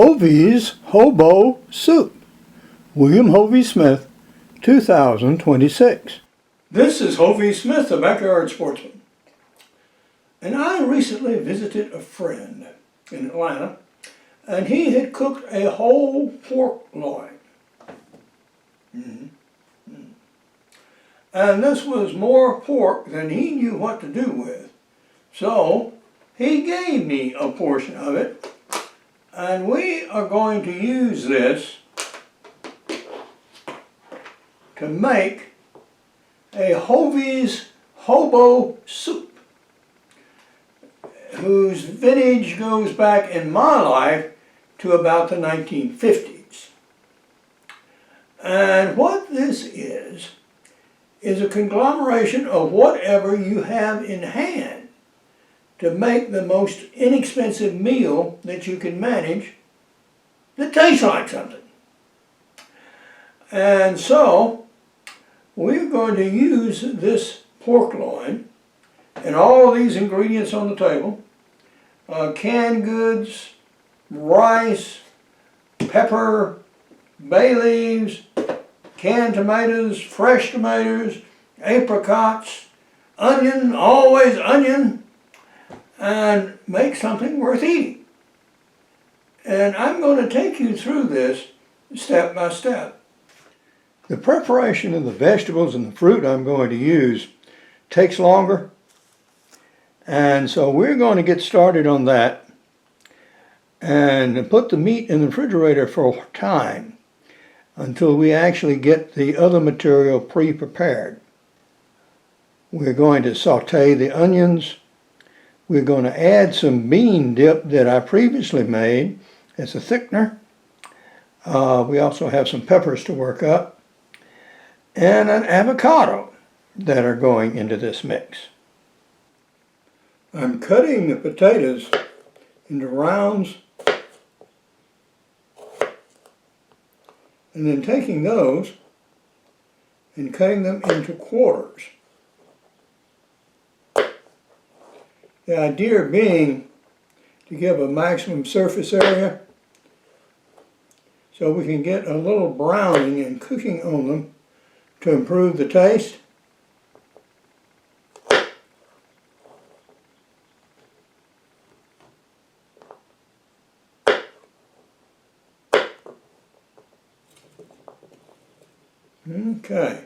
Hovey's Hobo Soup. William Hovey Smith, 2026. This is Hovey Smith, the Backyard Sportsman. And I recently visited a friend in Atlanta, and he had cooked a whole pork loin. And this was more pork than he knew what to do with. So he gave me a portion of it, and we are going to use this to make a Hovey's Hobo Soup, whose vintage goes back in my life to about the 1950s. And what this is a conglomeration of whatever you have in hand to make the most inexpensive meal that you can manage that tastes like something. And so we're going to use this pork loin and all these ingredients on the table, canned goods, rice, pepper, bay leaves, canned tomatoes, fresh tomatoes, apricots, onion, always onion, and make something worth eating. And I'm going to take you through this step by step. The preparation of the vegetables and the fruit I'm going to use takes longer, and so we're going to get started on that and put the meat in the refrigerator for a time until we actually get the other material pre-prepared. We're going to saute the onions. We're going to add some bean dip that I previously made as a thickener. We also have some peppers to work up and an avocado that are going into this mix. I'm cutting the potatoes into rounds and then taking those and cutting them into quarters. The idea being to give a maximum surface area so we can get a little browning and cooking on them to improve the taste. Okay.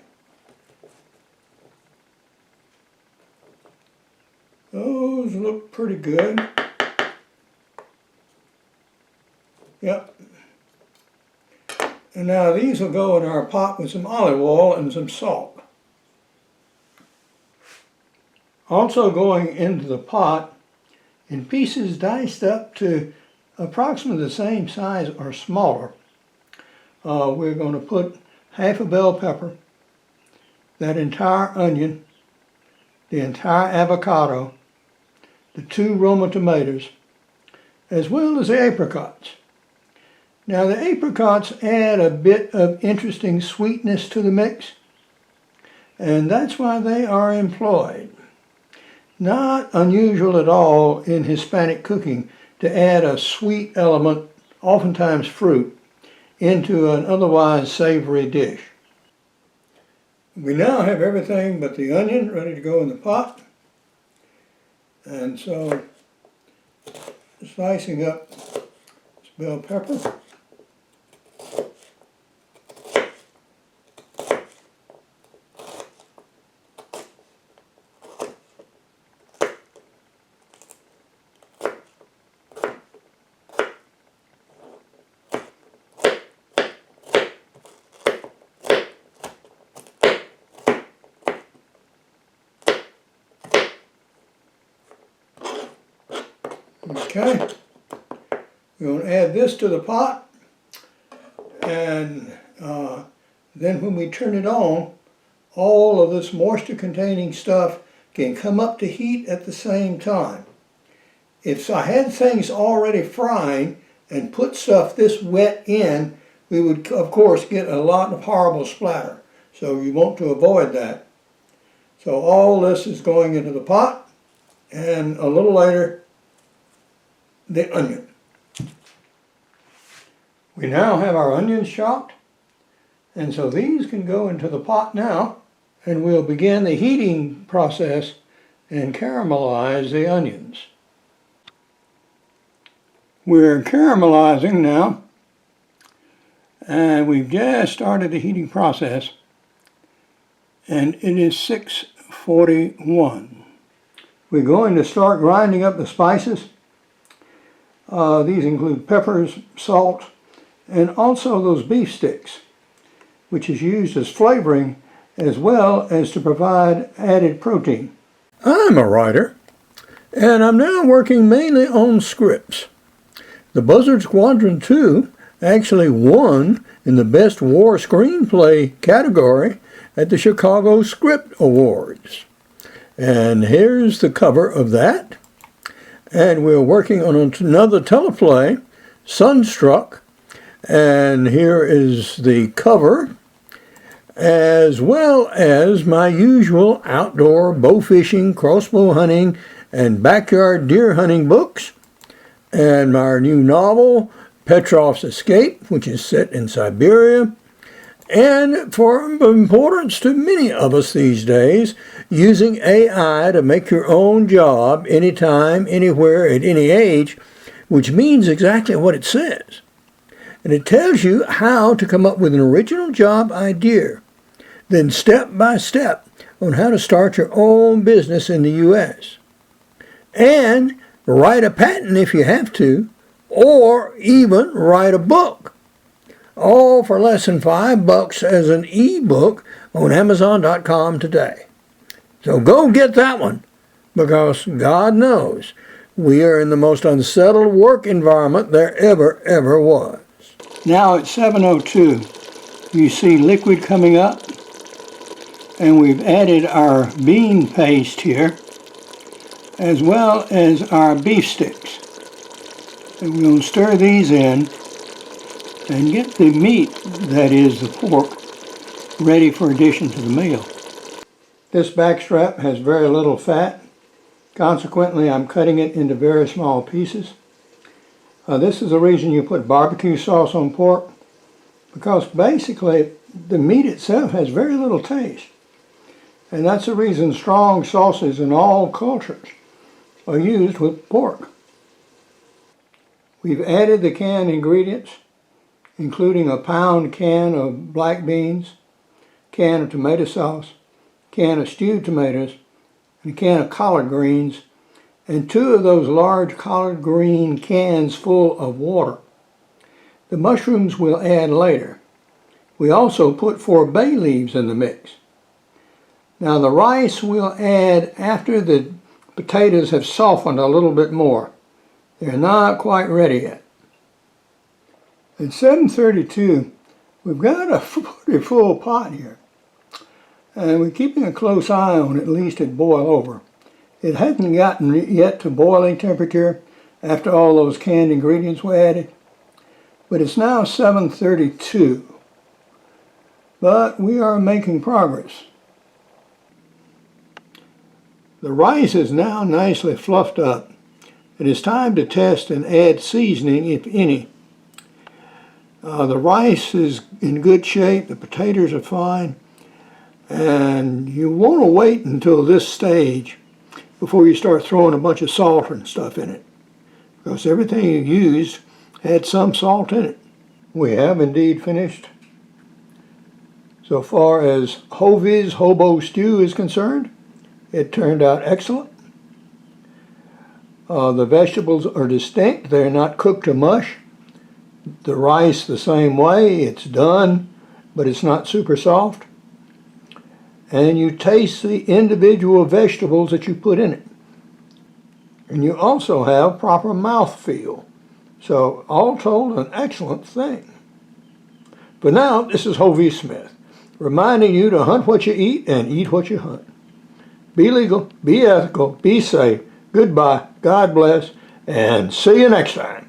Those look pretty good. Yep. And now these will go in our pot with some olive oil and some salt. Also going into the pot in pieces diced up to approximately the same size or smaller. We're going to put half a bell pepper, that entire onion, the entire avocado, the 2 Roma tomatoes, as well as the apricots. Now the apricots add a bit of interesting sweetness to the mix, and that's why they are employed. Not unusual at all in Hispanic cooking to add a sweet element, oftentimes fruit, into an otherwise savory dish. We now have everything but the onion ready to go in the pot. And so, slicing up this bell pepper. Okay, we're going to add this to the pot, and then when we turn it on, all of this moisture containing stuff can come up to heat at the same time. If I had things already frying and put stuff this wet in, we would of course get a lot of horrible splatter. So you want to avoid that. So all this is going into the pot, and a little later the onion. We now have our onions chopped, and so these can go into the pot now, and we'll begin the heating process and caramelize the onions. We're caramelizing now, and we've just started the heating process, and it is 6:41. We're going to start grinding up the spices. These include peppers, salt, and also those beef sticks, which is used as flavoring as well as to provide added protein. I'm a writer, and I'm now working mainly on scripts. The Buzzard Squadron 2 actually won in the Best War Screenplay category at the Chicago Script Awards. And here's the cover of that. And we're working on another teleplay, Sunstruck. And here is the cover, as well as my usual outdoor bow fishing, crossbow hunting, and backyard deer hunting books, and our new novel, Petrov's Escape, which is set in Siberia, and for importance to many of us these days, using AI to make your own job anytime, anywhere, at any age, which means exactly what it says. And it tells you how to come up with an original job idea, then step by step on how to start your own business in the U.S. And write a patent if you have to, or even write a book. All for less than $5 as an ebook on Amazon.com today. So go get that one, because God knows we are in the most unsettled work environment there ever was. Now it's 7:02. You see liquid coming up, and we've added our bean paste here, as well as our beef sticks. And we're going to stir these in and get the meat, that is the pork, ready for addition to the meal. This backstrap has very little fat. Consequently, I'm cutting it into very small pieces. This is the reason you put barbecue sauce on pork, because basically the meat itself has very little taste. And that's the reason strong sauces in all cultures are used with pork. We've added the canned ingredients, including a pound can of black beans, can of tomato sauce, can of stewed tomatoes, and a can of collard greens, and 2 of those large collard green cans full of water. The mushrooms we'll add later. We also put 4 bay leaves in the mix. Now the rice we'll add after the potatoes have softened a little bit more. They're not quite ready yet. At 7:32, we've got a pretty full pot here. And we're keeping a close eye on at least it boil over. It hasn't gotten yet to boiling temperature after all those canned ingredients were added, but it's now 7:32. But we are making progress. The rice is now nicely fluffed up. It is time to test and add seasoning, if any. The rice is in good shape, the potatoes are fine, and you want to wait until this stage before you start throwing a bunch of salt and stuff in it, because everything you used had some salt in it. We have indeed finished. So far as Hovey's Hobo stew is concerned, it turned out excellent. The vegetables are distinct. They're not cooked to mush. The rice the same way. It's done, but it's not super soft. And you taste the individual vegetables that you put in it. And you also have proper mouthfeel. So all told, an excellent thing. But now, this is Hovey Smith, reminding you to hunt what you eat and eat what you hunt. Be legal, be ethical, be safe. Goodbye, God bless, and see you next time.